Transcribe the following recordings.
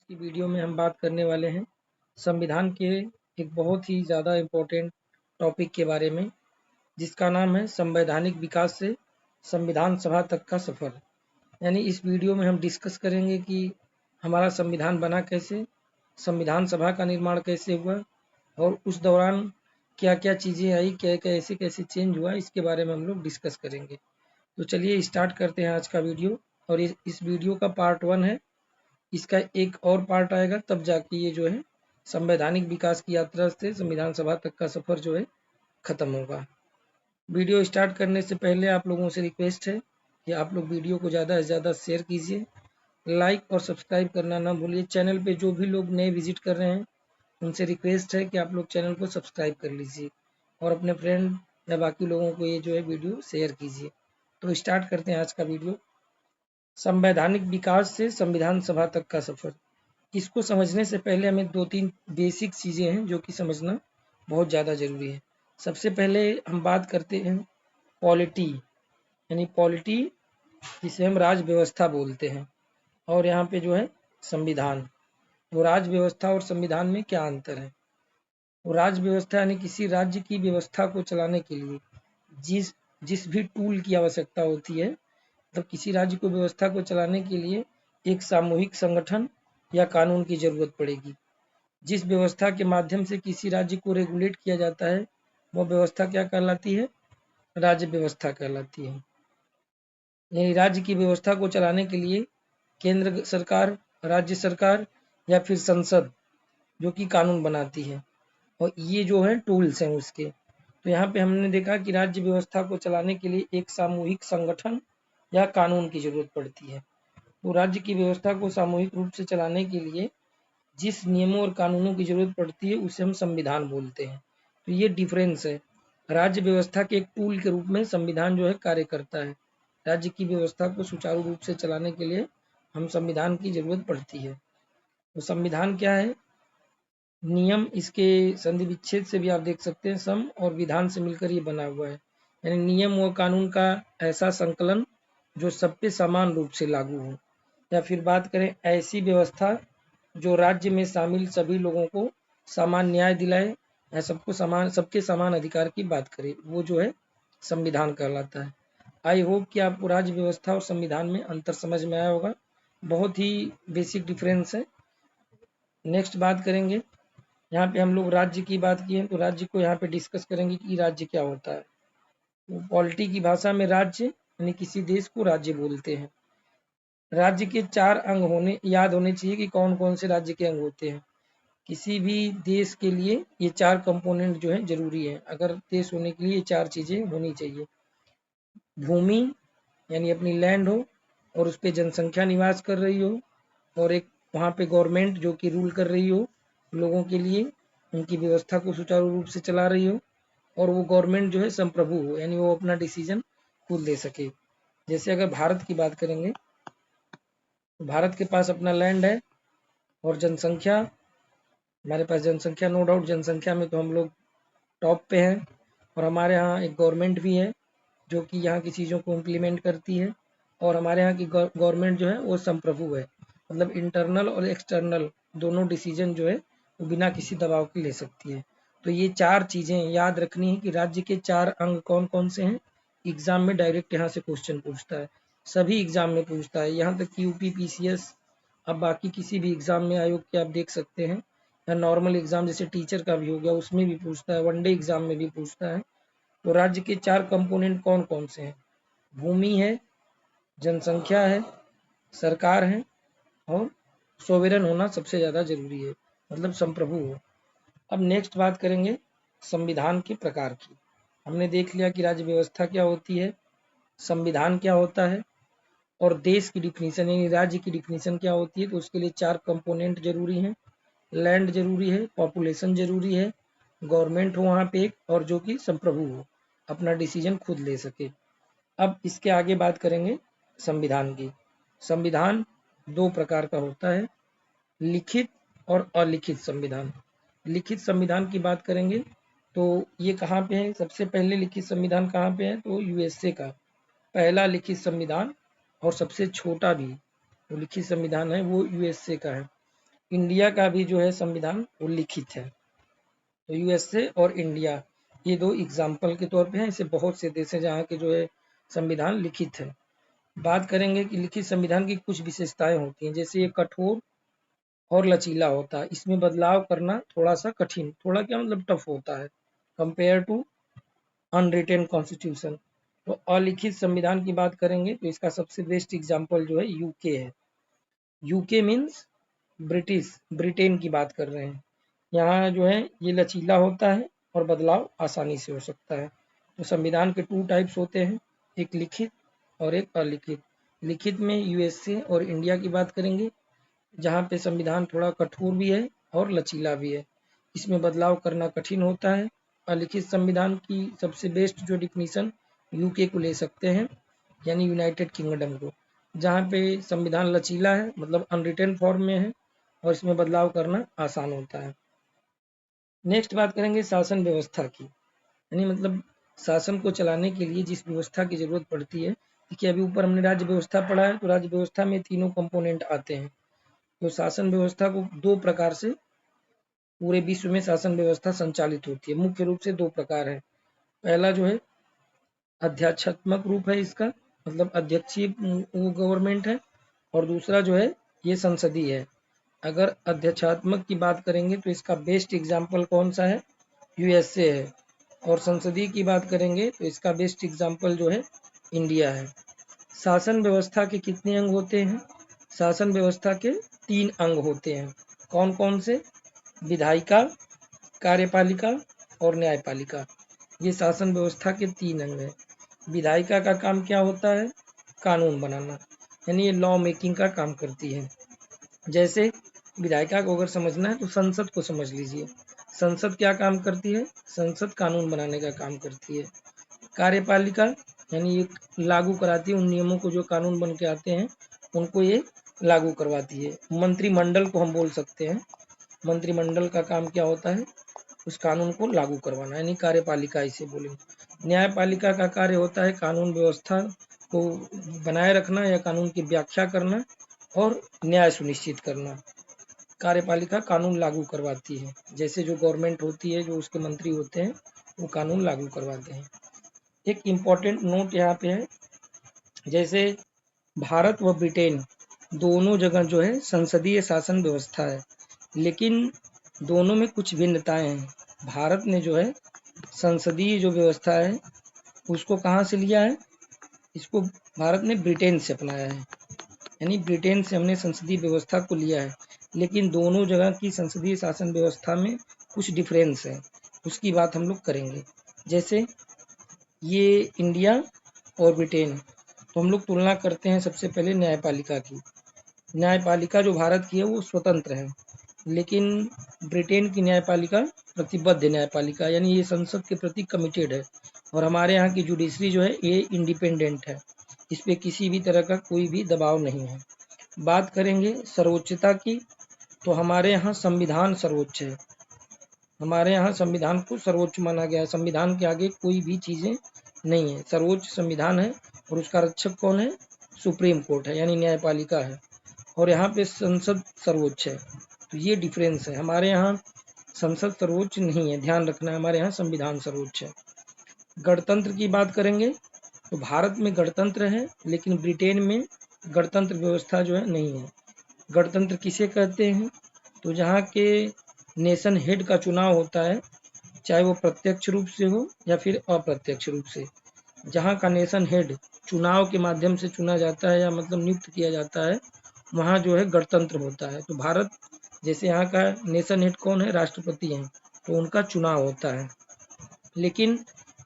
की वीडियो में हम बात करने वाले हैं संविधान के एक बहुत ही ज़्यादा इम्पोर्टेंट टॉपिक के बारे में, जिसका नाम है संवैधानिक विकास से संविधान सभा तक का सफ़र। यानी इस वीडियो में हम डिस्कस करेंगे कि हमारा संविधान बना कैसे, संविधान सभा का निर्माण कैसे हुआ और उस दौरान क्या-क्या चीज़ें आई, क्या कैसे-कैसे चेंज हुआ, इसके बारे में हम लोग डिस्कस करेंगे। तो चलिए स्टार्ट करते हैं आज का वीडियो। और इस वीडियो का पार्ट 1 है। इसका एक और पार्ट आएगा, तब जाके ये जो है संवैधानिक विकास की यात्रा से संविधान सभा तक का सफर जो है खत्म होगा। वीडियो स्टार्ट करने से पहले आप लोगों से रिक्वेस्ट है कि आप लोग वीडियो को ज़्यादा से ज़्यादा शेयर कीजिए, लाइक और सब्सक्राइब करना ना भूलिए। चैनल पे जो भी लोग नए विजिट कर रहे हैं उनसे रिक्वेस्ट है कि आप लोग चैनल को सब्सक्राइब कर लीजिए और अपने फ्रेंड या बाकी लोगों को ये जो है वीडियो शेयर कीजिए। तो स्टार्ट करते हैं आज का वीडियो। संवैधानिक विकास से संविधान सभा तक का सफर। इसको समझने से पहले हमें 2-3 बेसिक चीज़ें हैं जो कि समझना बहुत ज़्यादा ज़रूरी है। सबसे पहले हम बात करते हैं पॉलिटी, यानी पॉलिटी जिसे हम राज व्यवस्था बोलते हैं, और यहाँ पे जो है संविधान। तो राज व्यवस्था और संविधान में क्या अंतर है? तो राज व्यवस्था यानी किसी राज्य की व्यवस्था को चलाने के लिए जिस जिस भी टूल की आवश्यकता होती है, मतलब किसी राज्य को व्यवस्था को चलाने के लिए एक सामूहिक संगठन या कानून की जरूरत पड़ेगी। जिस व्यवस्था के माध्यम से किसी राज्य को रेगुलेट किया जाता है वह व्यवस्था क्या कहलाती है? राज्य व्यवस्था कहलाती है। यानी राज्य की व्यवस्था को चलाने के लिए केंद्र सरकार, राज्य सरकार या फिर संसद जो कि कानून बनाती है, और ये जो है टूल्स हैं उसके। तो यहाँ पे हमने देखा कि राज्य व्यवस्था को चलाने के लिए एक सामूहिक संगठन या कानून की जरूरत पड़ती है। तो राज्य की व्यवस्था को सामूहिक रूप से चलाने के लिए जिस नियमों और कानूनों की जरूरत पड़ती है उसे हम संविधान बोलते हैं। तो ये डिफरेंस है। राज्य व्यवस्था के एक टूल के रूप में संविधान जो है कार्य करता है। राज्य की व्यवस्था को सुचारू रूप से चलाने के लिए हम संविधान की जरूरत पड़ती है। तो संविधान क्या है? नियम इसके संधि विच्छेद से भी आप देख सकते हैं, सम और विधान से मिलकर ये बना हुआ है। यानी नियम व कानून का ऐसा संकलन जो सब पे समान रूप से लागू हो, या फिर बात करें ऐसी व्यवस्था जो राज्य में शामिल सभी लोगों को समान न्याय दिलाए या सबके समान अधिकार की बात करे, वो जो है संविधान कहलाता है। आई होप कि आपको राज्य व्यवस्था और संविधान में अंतर समझ में आया होगा। बहुत ही बेसिक डिफरेंस है। नेक्स्ट बात करेंगे, यहाँ पे हम लोग राज्य की बात किए तो राज्य को यहाँ पे डिस्कस करेंगे कि राज्य क्या होता है। तो पॉलिटी की भाषा में राज्य यानी किसी देश को राज्य बोलते हैं। राज्य के 4 अंग याद होने चाहिए कि कौन कौन से राज्य के अंग होते हैं। किसी भी देश के लिए ये 4 कंपोनेंट जो है जरूरी है। अगर देश होने के लिए ये 4 चीजें होनी चाहिए। भूमि यानी अपनी लैंड हो और उस पर जनसंख्या निवास कर रही हो, और एक वहाँ पे गवर्नमेंट जो कि रूल कर रही हो लोगों के लिए, उनकी व्यवस्था को सुचारू रूप से चला रही हो, और वो गवर्नमेंट जो है संप्रभु हो, यानी वो अपना डिसीजन खुद ले सके। जैसे अगर भारत की बात करेंगे तो भारत के पास अपना लैंड है और जनसंख्या, हमारे पास जनसंख्या नो डाउट, जनसंख्या में तो हम लोग टॉप पे हैं, और हमारे यहाँ एक गवर्नमेंट भी है जो कि यहाँ की चीज़ों को इम्प्लीमेंट करती है, और हमारे यहाँ की गवर्नमेंट जो है वो संप्रभु है, मतलब इंटरनल और एक्सटर्नल दोनों डिसीजन जो है वो बिना किसी दबाव के ले सकती है। तो ये 4 चीज़ें याद रखनी है कि राज्य के 4 अंग कौन कौन से हैं। एग्जाम में डायरेक्ट यहाँ से क्वेश्चन पूछता है, सभी एग्जाम में पूछता है, यहाँ तक कि यूपी पीसीएस, अब बाकी किसी भी एग्जाम में आयोग के आप देख सकते हैं, या नॉर्मल एग्जाम जैसे टीचर का भी हो गया उसमें भी पूछता है, वनडे एग्जाम में भी पूछता है। तो राज्य के 4 कंपोनेंट कौन कौन से हैं? भूमि है, जनसंख्या है, सरकार है, और सोवेरन होना सबसे ज़्यादा जरूरी है, मतलब संप्रभु हो। अब नेक्स्ट बात करेंगे संविधान के प्रकार की। हमने देख लिया कि राज्य व्यवस्था क्या होती है, संविधान क्या होता है, और देश की डिफिनीशन यानी राज्य की डिफिनीशन क्या होती है। तो उसके लिए 4 कंपोनेंट जरूरी हैं। लैंड जरूरी है, पॉपुलेशन जरूरी है, गवर्नमेंट हो वहाँ पे एक, और जो कि संप्रभु हो, अपना डिसीजन खुद ले सके। अब इसके आगे बात करेंगे संविधान की। संविधान 2 प्रकार का होता है, लिखित और अलिखित संविधान। लिखित संविधान की बात करेंगे तो ये कहाँ पे है? सबसे पहले लिखित संविधान कहाँ पे है? तो यूएसए का पहला लिखित संविधान, और सबसे छोटा भी जो लिखित संविधान है वो यूएसए का है। इंडिया का भी जो है संविधान वो लिखित है। तो यूएसए और इंडिया ये दो एग्जाम्पल के तौर पे हैं। ऐसे बहुत से देश हैं जहाँ के जो है संविधान लिखित है। बात करेंगे कि लिखित संविधान की कुछ विशेषताएं होती हैं, जैसे ये कठोर और लचीला होता है, इसमें बदलाव करना थोड़ा सा कठिन, थोड़ा क्या मतलब टफ होता है कंपेयर टू अनरिटेन कॉन्स्टिट्यूशन। तो अलिखित संविधान की बात करेंगे तो इसका सबसे बेस्ट एग्जाम्पल जो है यूके है। यूके मीन्स ब्रिटिश, ब्रिटेन की बात कर रहे हैं। यहाँ जो है ये लचीला होता है और बदलाव आसानी से हो सकता है। तो संविधान के टू टाइप्स होते हैं, एक लिखित और एक अलिखित। लिखित में यूएसए और इंडिया की बात करेंगे, जहाँ पे संविधान थोड़ा कठोर भी है और लचीला भी है, इसमें बदलाव करना कठिन होता है। अलिखित संविधान की सबसे बेस्ट जो डिफिनीशन यूके को ले सकते हैं, यानी यूनाइटेड किंगडम को, जहाँ पे संविधान लचीला है, मतलब अनरिटन फॉर्म में है और इसमें बदलाव करना आसान होता है। नेक्स्ट बात करेंगे शासन व्यवस्था की, यानी मतलब शासन को चलाने के लिए जिस व्यवस्था की जरूरत पड़ती है। देखिए अभी ऊपर हमने राज्य व्यवस्था पढ़ा है, तो राज्य व्यवस्था में तीनों कंपोनेंट आते हैं। तो शासन व्यवस्था को दो प्रकार से पूरे विश्व में शासन व्यवस्था संचालित होती है। मुख्य रूप से दो प्रकार है। पहला जो है अध्यात्मक रूप है इसका, मतलब अध्यक्षीय गवर्नमेंट है, और दूसरा जो है ये संसदीय है। अगर अध्यक्षात्मक की बात करेंगे तो इसका बेस्ट एग्जाम्पल कौन सा है, यूएसए है। और संसदीय की बात करेंगे तो इसका बेस्ट एग्जाम्पल जो है इंडिया है। शासन व्यवस्था के कितने अंग होते हैं, शासन व्यवस्था के तीन अंग होते हैं। कौन कौन से, विधायिका, कार्यपालिका और न्यायपालिका। ये शासन व्यवस्था के तीन अंग हैं। विधायिका का काम क्या होता है, कानून बनाना, यानी ये लॉ मेकिंग का काम करती है। जैसे विधायिका को अगर समझना है तो संसद को समझ लीजिए। संसद क्या काम करती है, संसद कानून बनाने का काम करती है। कार्यपालिका यानी ये लागू कराती है, उन नियमों को जो कानून बन के आते हैं उनको ये लागू करवाती है। मंत्रिमंडल को हम बोल सकते हैं, मंत्रिमंडल का काम क्या होता है, उस कानून को लागू करवाना, यानी कार्यपालिका इसे बोलेंगे। न्यायपालिका का कार्य होता है कानून व्यवस्था को बनाए रखना या कानून की व्याख्या करना और न्याय सुनिश्चित करना। कार्यपालिका कानून लागू करवाती है, जैसे जो गवर्नमेंट होती है, जो उसके मंत्री होते हैं वो कानून लागू करवाते हैं। एक इम्पॉर्टेंट नोट यहाँ पे है, जैसे भारत व ब्रिटेन दोनों जगह जो है संसदीय शासन व्यवस्था है, लेकिन दोनों में कुछ भिन्नताएं हैं। भारत ने जो है संसदीय जो व्यवस्था है उसको कहाँ से लिया है, इसको भारत ने ब्रिटेन से अपनाया है, यानी ब्रिटेन से हमने संसदीय व्यवस्था को लिया है। लेकिन दोनों जगह की संसदीय शासन व्यवस्था में कुछ डिफरेंस है, उसकी बात हम लोग करेंगे। जैसे ये इंडिया और ब्रिटेन, तो हम लोग तुलना करते हैं सबसे पहले न्यायपालिका की। न्यायपालिका जो भारत की है वो स्वतंत्र है, लेकिन ब्रिटेन की न्यायपालिका प्रतिबद्ध न्यायपालिका, यानी ये संसद के प्रति कमिटेड है। और हमारे यहाँ की जुडिशरी जो है ये इंडिपेंडेंट है, इस पर किसी भी तरह का कोई भी दबाव नहीं है। बात करेंगे सर्वोच्चता की, तो हमारे यहाँ संविधान सर्वोच्च है। हमारे यहाँ संविधान को सर्वोच्च माना गया है, संविधान के आगे कोई भी चीज़ें नहीं है, सर्वोच्च संविधान है। और उसका रक्षक कौन है, सुप्रीम कोर्ट है, यानी न्यायपालिका है। और यहाँ पे संसद सर्वोच्च है। तो ये डिफरेंस है, हमारे यहाँ संसद सर्वोच्च नहीं है, ध्यान रखना है, हमारे यहाँ संविधान सर्वोच्च है। गणतंत्र की बात करेंगे तो भारत में गणतंत्र है, लेकिन ब्रिटेन में गणतंत्र व्यवस्था जो है नहीं है। गणतंत्र किसे कहते हैं, तो जहाँ के नेशन हेड का चुनाव होता है, चाहे वो प्रत्यक्ष रूप से हो या फिर अप्रत्यक्ष रूप से, जहाँ का नेशन हेड चुनाव के माध्यम से चुना जाता है या मतलब नियुक्त किया जाता है, वहाँ जो है गणतंत्र होता है। तो भारत जैसे यहाँ का नेशन हेड कौन है, राष्ट्रपति हैं, तो उनका चुनाव होता है। लेकिन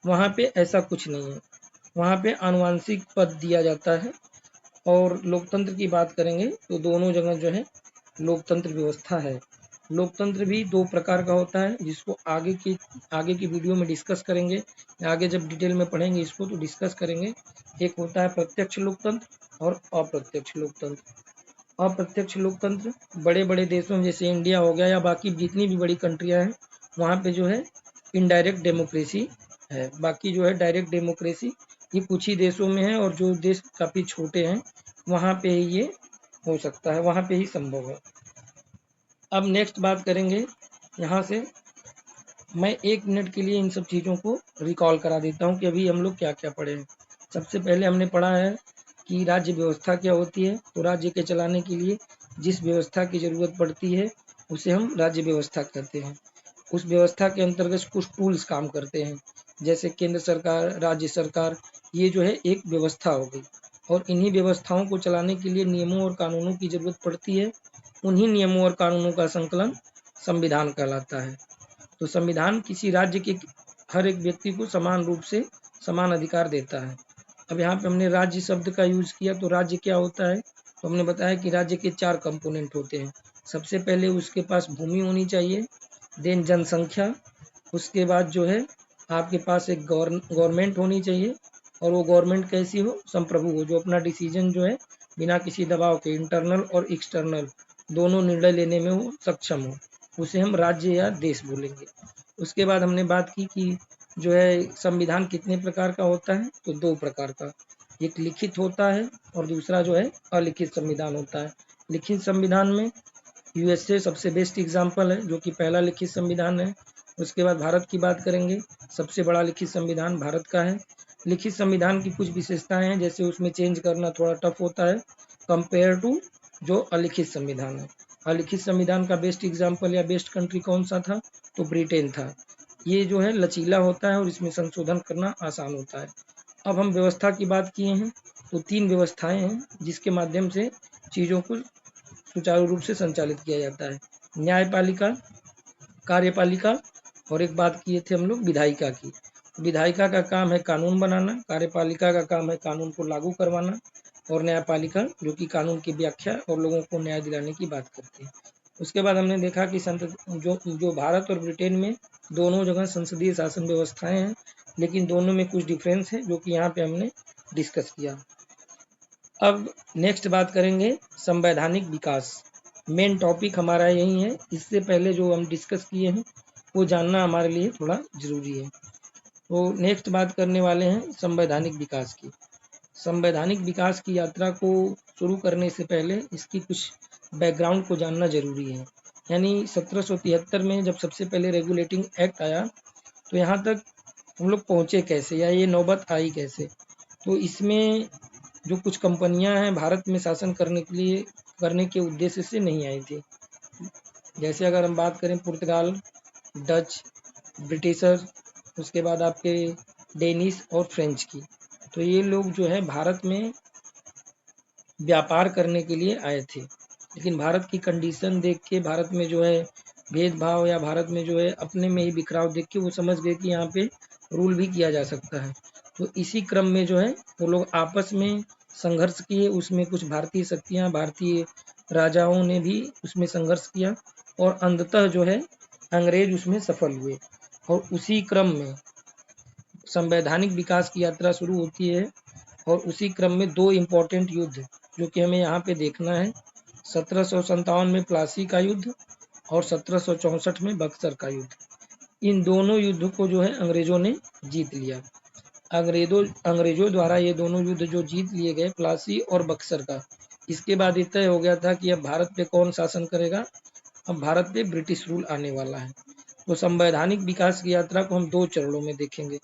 वहाँ पे ऐसा कुछ नहीं है, वहाँ पे आनुवांशिक पद दिया जाता है। और लोकतंत्र की बात करेंगे तो दोनों जगह जो है लोकतंत्र व्यवस्था है। लोकतंत्र भी दो प्रकार का होता है, जिसको आगे की वीडियो में डिस्कस करेंगे, आगे जब डिटेल में पढ़ेंगे इसको तो डिस्कस करेंगे। एक होता है प्रत्यक्ष लोकतंत्र और अप्रत्यक्ष लोकतंत्र। अप्रत्यक्ष लोकतंत्र बड़े बड़े देशों में जैसे इंडिया हो गया या बाकी जितनी भी बड़ी कंट्रियां हैं, वहाँ पे जो है इनडायरेक्ट डेमोक्रेसी है। बाकी जो है डायरेक्ट डेमोक्रेसी ये कुछ ही देशों में है, और जो देश काफ़ी छोटे हैं वहाँ पे ही ये हो सकता है, वहाँ पे ही संभव है। अब नेक्स्ट बात करेंगे, यहाँ से मैं 1 मिनट के लिए इन सब चीज़ों को रिकॉल करा देता हूँ कि अभी हम लोग क्या-क्या पढ़े हैं। सबसे पहले हमने पढ़ा है कि राज्य व्यवस्था क्या होती है, तो राज्य के चलाने के लिए जिस व्यवस्था की ज़रूरत पड़ती है, उसे हम राज्य व्यवस्था कहते हैं। उस व्यवस्था के अंतर्गत कुछ टूल्स काम करते हैं, जैसे केंद्र सरकार, राज्य सरकार, ये जो है एक व्यवस्था हो गई और इन्हीं व्यवस्थाओं को चलाने के लिए नियमों और कानूनों की ज़रूरत पड़ती है। उन्हीं नियमों और कानूनों का संकलन संविधान कहलाता है। तो संविधान किसी राज्य के हर एक व्यक्ति को समान रूप से समान अधिकार देता है। अब यहाँ पे हमने राज्य शब्द का यूज़ किया, तो राज्य क्या होता है? तो हमने बताया कि राज्य के 4 कंपोनेंट होते हैं। सबसे पहले उसके पास भूमि होनी चाहिए, देन जनसंख्या, उसके बाद जो है आपके पास एक गवर्नमेंट होनी चाहिए और वो गवर्नमेंट कैसी हो? संप्रभु हो, जो अपना डिसीजन जो है बिना किसी दबाव के इंटरनल और एक्सटर्नल दोनों निर्णय लेने में वो सक्षम हो, उसे हम राज्य या देश बोलेंगे। उसके बाद हमने बात की कि जो है संविधान कितने प्रकार का होता है, तो 2 प्रकार का, एक लिखित होता है और दूसरा जो है अलिखित संविधान होता है। लिखित संविधान में यूएसए सबसे बेस्ट एग्जाम्पल है, जो कि पहला लिखित संविधान है। उसके बाद भारत की बात करेंगे, सबसे बड़ा लिखित संविधान भारत का है। लिखित संविधान की कुछ विशेषताएं हैं, जैसे उसमें चेंज करना थोड़ा टफ होता है कंपेयर टू जो अलिखित संविधान है। अलिखित संविधान का बेस्ट एग्जाम्पल या बेस्ट कंट्री कौन सा था? तो ब्रिटेन था। ये जो है लचीला होता है और इसमें संशोधन करना आसान होता है। अब हम व्यवस्था की बात किए हैं, तो 3 व्यवस्थाएं हैं जिसके माध्यम से चीज़ों को सुचारू रूप से संचालित किया जाता है। न्यायपालिका, कार्यपालिका और एक बात किए थे हम लोग विधायिका की। विधायिका का काम है कानून बनाना, कार्यपालिका का काम है कानून को लागू करवाना और न्यायपालिका जो कि कानून की व्याख्या और लोगों को न्याय दिलाने की बात करती है। उसके बाद हमने देखा कि जो भारत और ब्रिटेन में दोनों जगह संसदीय शासन व्यवस्थाएं हैं, लेकिन दोनों में कुछ डिफरेंस है जो कि यहाँ पे हमने डिस्कस किया। अब नेक्स्ट बात करेंगे संवैधानिक विकास। मेन टॉपिक हमारा यही है। इससे पहले जो हम डिस्कस किए हैं वो जानना हमारे लिए थोड़ा ज़रूरी है। तो नेक्स्ट बात करने वाले हैं संवैधानिक विकास की। संवैधानिक विकास की यात्रा को शुरू करने से पहले इसकी कुछ बैकग्राउंड को जानना ज़रूरी है। यानी 1773 में जब सबसे पहले रेगुलेटिंग एक्ट आया, तो यहाँ तक हम लोग पहुँचे कैसे या ये नौबत आई कैसे? तो इसमें जो कुछ कंपनियां हैं भारत में शासन करने के उद्देश्य से नहीं आई थी। जैसे अगर हम बात करें पुर्तगाल, डच, ब्रिटिशर, उसके बाद आपके डेनिश और फ्रेंच की, तो ये लोग जो है भारत में व्यापार करने के लिए आए थे। लेकिन भारत की कंडीशन देख के, भारत में जो है भेदभाव या भारत में जो है अपने में ही बिखराव देख के वो समझ गए कि यहाँ पे रूल भी किया जा सकता है। तो इसी क्रम में जो है वो लोग आपस में संघर्ष किए। उसमें कुछ भारतीय शक्तियाँ, भारतीय राजाओं ने भी उसमें संघर्ष किया और अंततः जो है अंग्रेज उसमें सफल हुए। और उसी क्रम में संवैधानिक विकास की यात्रा शुरू होती है और उसी क्रम में 2 इम्पोर्टेंट युद्ध जो कि हमें यहाँ पे देखना है, 1757 में प्लासी का युद्ध और 1764 में बक्सर का युद्ध। इन दोनों युद्ध को जो है अंग्रेजों ने जीत लिया। अंग्रेजों द्वारा ये दोनों युद्ध जो जीत लिए गए, प्लासी और बक्सर का, इसके बाद ये तय हो गया था कि अब भारत पे कौन शासन करेगा। अब भारत पे ब्रिटिश रूल आने वाला है। तो संवैधानिक विकास की यात्रा को हम 2 चरणों में देखेंगे।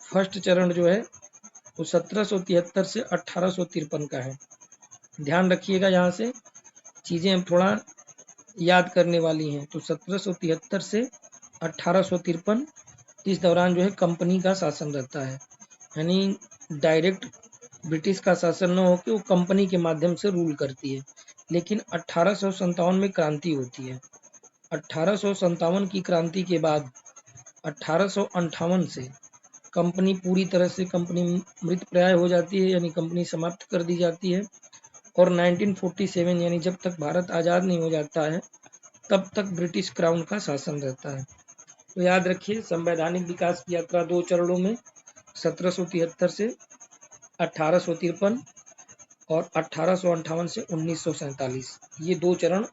फर्स्ट चरण जो है वो 1773 से 1853 का है। ध्यान रखिएगा, यहाँ से चीज़ें हम थोड़ा याद करने वाली हैं। तो 1773 से 1853 इस दौरान जो है कंपनी का शासन रहता है, यानी डायरेक्ट ब्रिटिश का शासन न होकर वो कंपनी के माध्यम से रूल करती है। लेकिन 1857 में क्रांति होती है। 1857 की क्रांति के बाद 1858 से कंपनी पूरी तरह से कंपनी मृतप्राय हो जाती है, यानी कंपनी समाप्त कर दी जाती है। और 1947 यानी जब तक भारत आज़ाद नहीं हो जाता है तब तक ब्रिटिश क्राउन का शासन रहता है। तो याद रखिए, संवैधानिक विकास की यात्रा 2 चरणों में 1773 से 1853 और 1858 से 1947, ये 2 चरण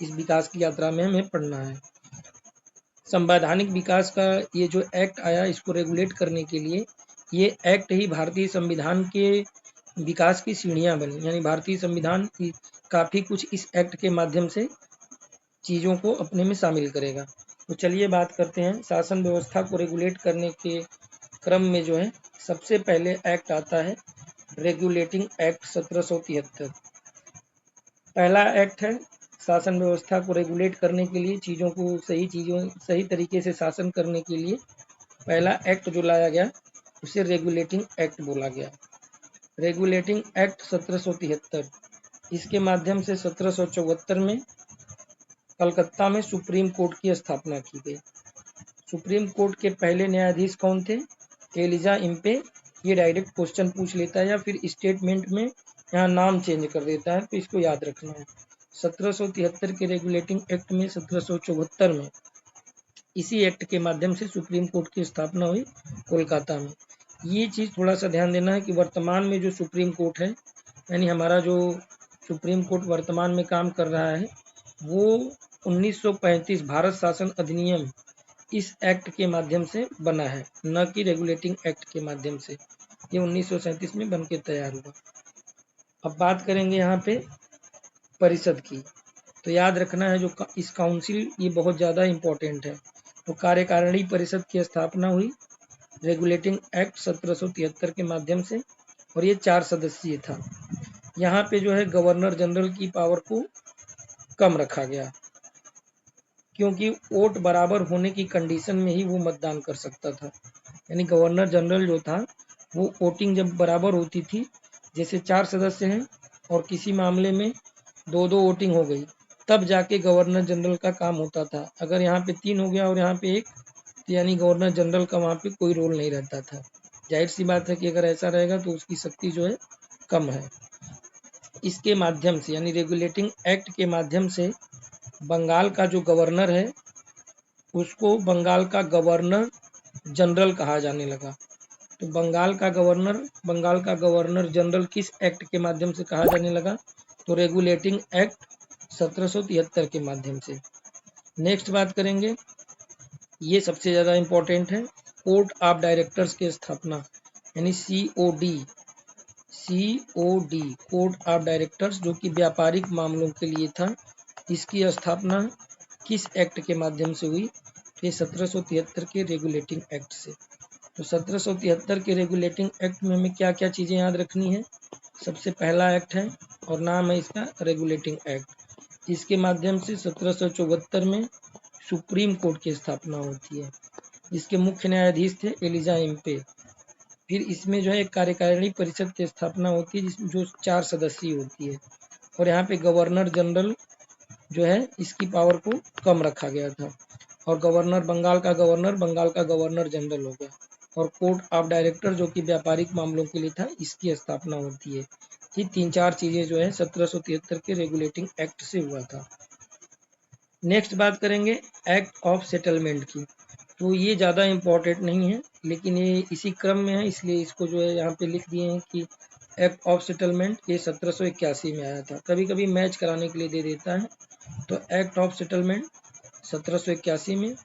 इस विकास की यात्रा में हमें पढ़ना है। संवैधानिक विकास का ये जो एक्ट आया, इसको रेगुलेट करने के लिए ये एक्ट ही भारतीय संविधान के विकास की सीढ़ियाँ बनी। यानी भारतीय संविधान की काफ़ी कुछ इस एक्ट के माध्यम से चीज़ों को अपने में शामिल करेगा। तो चलिए बात करते हैं शासन व्यवस्था को रेगुलेट करने के क्रम में जो है सबसे पहले एक्ट आता है रेगुलेटिंग एक्ट 1773। पहला एक्ट है शासन व्यवस्था को रेगुलेट करने के लिए, चीज़ों को सही तरीके से शासन करने के लिए पहला एक्ट जो लाया गया उसे रेगुलेटिंग एक्ट बोला गया। रेगुलेटिंग एक्ट 1773, इसके माध्यम से 1774 में कलकत्ता में सुप्रीम कोर्ट की स्थापना की गई। सुप्रीम कोर्ट के पहले न्यायाधीश कौन थे? Elijah Impey. ये डायरेक्ट क्वेश्चन पूछ लेता है या फिर स्टेटमेंट में यहाँ नाम चेंज कर देता है, तो इसको याद रखना है। 1773 के रेगुलेटिंग एक्ट में 1774 में इसी एक्ट के माध्यम से सुप्रीम कोर्ट की स्थापना हुई कोलकाता में। ये चीज़ थोड़ा सा ध्यान देना है कि वर्तमान में जो सुप्रीम कोर्ट है, यानी हमारा जो सुप्रीम कोर्ट वर्तमान में काम कर रहा है, वो 1935 भारत शासन अधिनियम इस एक्ट के माध्यम से बना है, न कि रेगुलेटिंग एक्ट के माध्यम से। ये 1937 में बन के तैयार हुआ। अब बात करेंगे यहाँ पे परिषद की, तो याद रखना है जो इस काउंसिल, ये बहुत ज़्यादा इम्पोर्टेंट है। तो कार्यकारिणी परिषद की स्थापना हुई रेगुलेटिंग एक्ट 1773 के माध्यम से, और ये 4 सदस्यीय था। यहाँ पे जो है गवर्नर जनरल की पावर को कम रखा गया, क्योंकि वोट बराबर होने की कंडीशन में ही वो मतदान कर सकता था। यानी गवर्नर जनरल जो था वो वोटिंग जब बराबर होती थी, जैसे 4 सदस्य हैं और किसी मामले में 2-2 वोटिंग हो गई, तब जाके गवर्नर जनरल का काम होता था। अगर यहाँ पे 3 हो गया और यहाँ पे 1, तो यानी गवर्नर जनरल का वहाँ पे कोई रोल नहीं रहता था। जाहिर सी बात है कि अगर ऐसा रहेगा तो उसकी शक्ति जो है कम है। इसके माध्यम से, यानी रेगुलेटिंग एक्ट के माध्यम से, बंगाल का जो गवर्नर है उसको बंगाल का गवर्नर जनरल कहा जाने लगा। तो बंगाल का गवर्नर जनरल किस एक्ट के माध्यम से कहा जाने लगा? तो रेगुलेटिंग एक्ट 1773 के माध्यम से। नेक्स्ट बात करेंगे, ये सबसे ज़्यादा इम्पोर्टेंट है, कोर्ट ऑफ डायरेक्टर्स की स्थापना, यानी COD, कोर्ट ऑफ डायरेक्टर्स, जो कि व्यापारिक मामलों के लिए था। इसकी स्थापना किस एक्ट के माध्यम से हुई? ये 1773 के रेगुलेटिंग एक्ट से। तो 1773 के रेगुलेटिंग एक्ट में हमें क्या क्या चीज़ें याद रखनी है? सबसे पहला एक्ट है और नाम है इसका रेगुलेटिंग एक्ट। इसके माध्यम से 1774 में सुप्रीम कोर्ट की स्थापना होती है। इसके मुख्य न्यायाधीश थे एलिजा इम्पे। फिर इसमें जो है एक कार्यकारिणी परिषद की स्थापना होती है जिसमें जो 4 सदस्यीय होती है, और यहाँ पे गवर्नर जनरल जो है इसकी पावर को कम रखा गया था, और बंगाल का गवर्नर जनरल हो गया, और कोर्ट ऑफ डायरेक्टर जो कि व्यापारिक मामलों के लिए था, इसकी स्थापना होती है। ये 3-4 चीज़ें जो है 1773 के रेगुलेटिंग एक्ट से हुआ था। नेक्स्ट बात करेंगे एक्ट ऑफ सेटलमेंट की। तो ये ज़्यादा इम्पोर्टेंट नहीं है, लेकिन ये इसी क्रम में है, इसलिए इसको जो है यहाँ पे लिख दिए हैं कि एक्ट ऑफ सेटलमेंट ये 1781 में आया था। कभी कभी मैच कराने के लिए दे देता है। तो एक्ट ऑफ सेटलमेंट 1781 में,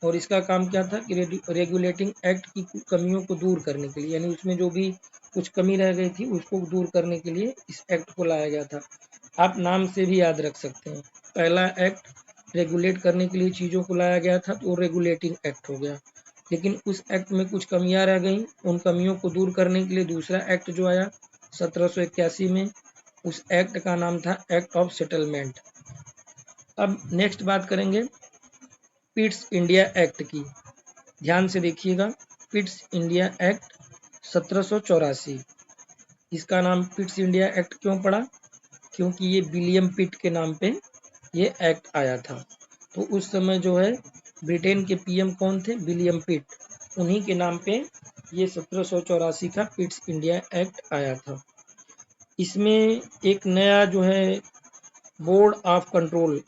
और इसका काम क्या था कि रेगुलेटिंग एक्ट की कमियों को दूर करने के लिए, यानी उसमें जो भी कुछ कमी रह गई थी उसको दूर करने के लिए इस एक्ट को लाया गया था। आप नाम से भी याद रख सकते हैं। पहला एक्ट रेगुलेट करने के लिए चीज़ों को लाया गया था, तो वो रेगुलेटिंग एक्ट हो गया। लेकिन उस एक्ट में कुछ कमियां रह गई, उन कमियों को दूर करने के लिए दूसरा एक्ट जो आया 1781 में, उस एक्ट का नाम था एक्ट ऑफ सेटलमेंट। अब नेक्स्ट बात करेंगे पिट्स इंडिया एक्ट की। ध्यान से देखिएगा, पिट्स इंडिया एक्ट 1784। इसका नाम पिट्स इंडिया एक्ट क्यों पड़ा? क्योंकि ये विलियम पिट के नाम पे ये एक्ट आया था। तो उस समय जो है ब्रिटेन के PM कौन थे? विलियम पिट। उन्हीं के नाम पे ये 1784 का पिट्स इंडिया एक्ट आया था। इसमें एक नया जो है बोर्ड ऑफ कंट्रोल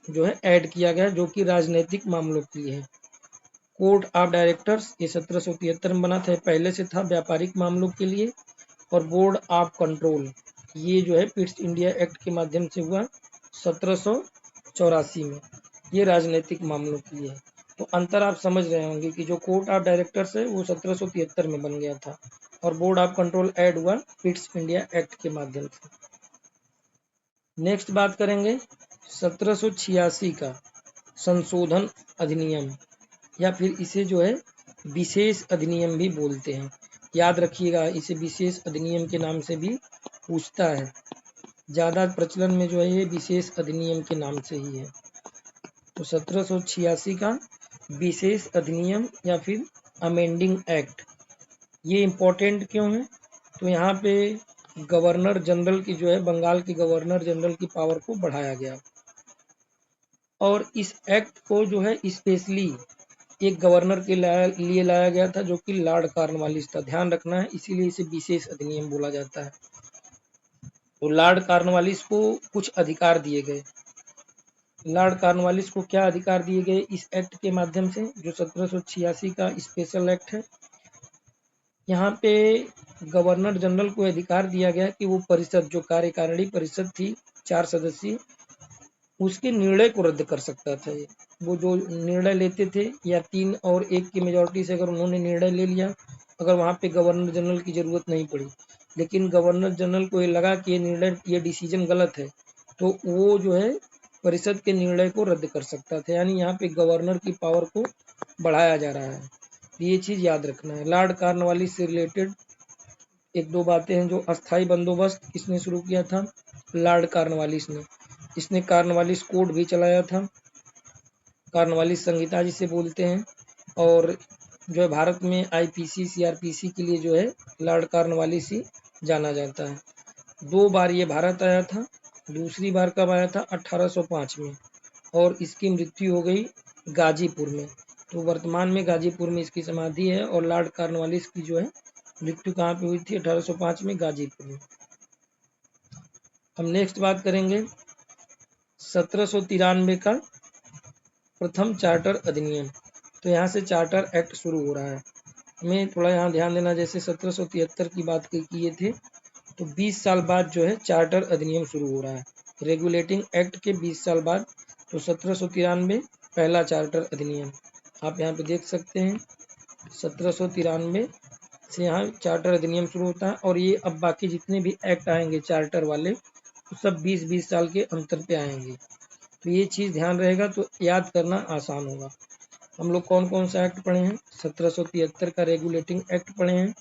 जो है ऐड किया गया, जो कि राजनीतिक मामलों के लिए है। कोर्ट ऑफ डायरेक्टर्स ये 1773 में बना था, पहले से था व्यापारिक मामलों के लिए। और बोर्ड ऑफ कंट्रोल ये जो है पिट्स इंडिया एक्ट के माध्यम से हुआ 1784 में, ये राजनीतिक मामलों के लिए है। तो अंतर आप समझ रहे होंगे कि जो कोर्ट ऑफ डायरेक्टर्स है वो 1773 में बन गया था, और बोर्ड ऑफ कंट्रोल ऐड हुआ पिट्स इंडिया एक्ट के माध्यम से। नेक्स्ट बात करेंगे 1786 का संशोधन अधिनियम, या फिर इसे जो है विशेष अधिनियम भी बोलते हैं। याद रखिएगा, इसे विशेष अधिनियम के नाम से भी पूछता है। ज़्यादा प्रचलन में जो है ये विशेष अधिनियम के नाम से ही है। तो 1786 का विशेष अधिनियम या फिर अमेंडिंग एक्ट, ये इम्पोर्टेंट क्यों है? तो यहाँ पे गवर्नर जनरल की जो है, बंगाल के गवर्नर जनरल की पावर को बढ़ाया गया, और इस एक्ट को जो है स्पेशली एक गवर्नर के लिए लाया गया था, जो कि लॉर्ड कॉर्नवालिस था। ध्यान रखना है, इसीलिए इसे विशेष अधिनियम बोला जाता है। तो लॉर्ड कॉर्नवालिस को कुछ अधिकार दिए गए। लॉर्ड कॉर्नवालिस को क्या अधिकार दिए गए इस एक्ट के माध्यम से, जो 1786 का स्पेशल एक्ट है? यहाँ पे गवर्नर जनरल को अधिकार दिया गया कि वो परिषद, जो कार्यकारिणी परिषद थी 4 सदस्यीय, उसके निर्णय को रद्द कर सकता था। वो जो निर्णय लेते थे, या 3 और 1 की मेजॉरिटी से अगर उन्होंने निर्णय ले लिया, अगर वहाँ पे गवर्नर जनरल की ज़रूरत नहीं पड़ी, लेकिन गवर्नर जनरल को ये लगा कि ये निर्णय, ये डिसीजन गलत है, तो वो जो है परिषद के निर्णय को रद्द कर सकता था। यानी यहाँ पे गवर्नर की पावर को बढ़ाया जा रहा है। ये चीज़ याद रखना है। लॉर्ड कॉर्नवालिस से रिलेटेड एक दो बातें हैं। जो अस्थाई बंदोबस्त किसने शुरू किया था? लॉर्ड कॉर्नवालिस ने। इसने कॉर्नवालिस कोड भी चलाया था, कॉर्नवालिस संहिता जिसे बोलते हैं। और जो है भारत में आईपीसी सीआरपीसी के लिए जो है लॉर्ड कॉर्नवालिस ही जाना जाता है। 2 बार ये भारत आया था। दूसरी बार कब आया था? 1805 में, और इसकी मृत्यु हो गई गाजीपुर में। तो वर्तमान में गाजीपुर में इसकी समाधि है, और लॉर्ड कॉर्नवालिस की जो है मृत्यु कहाँ पे हुई थी? 1805 में गाजीपुर में। हम नेक्स्ट बात करेंगे 1793 का प्रथम चार्टर अधिनियम। तो यहाँ से चार्टर एक्ट शुरू हो रहा है। हमें थोड़ा यहाँ ध्यान देना, जैसे 1773 की बात किए थे, तो 20 साल बाद जो है चार्टर अधिनियम शुरू हो रहा है। रेगुलेटिंग एक्ट के 20 साल बाद, तो 1793 पहला चार्टर अधिनियम आप यहाँ पे देख सकते हैं। 1793 से यहाँ चार्टर अधिनियम शुरू होता है, और ये अब बाकी जितने भी एक्ट आएंगे चार्टर वाले, तो सब 20-20 साल के अंतर पे आएंगे। तो ये चीज़ ध्यान रहेगा, तो याद करना आसान होगा। हम लोग कौन कौन सा एक्ट पढ़े हैं? 1773 का रेगुलेटिंग एक्ट पढ़े हैं।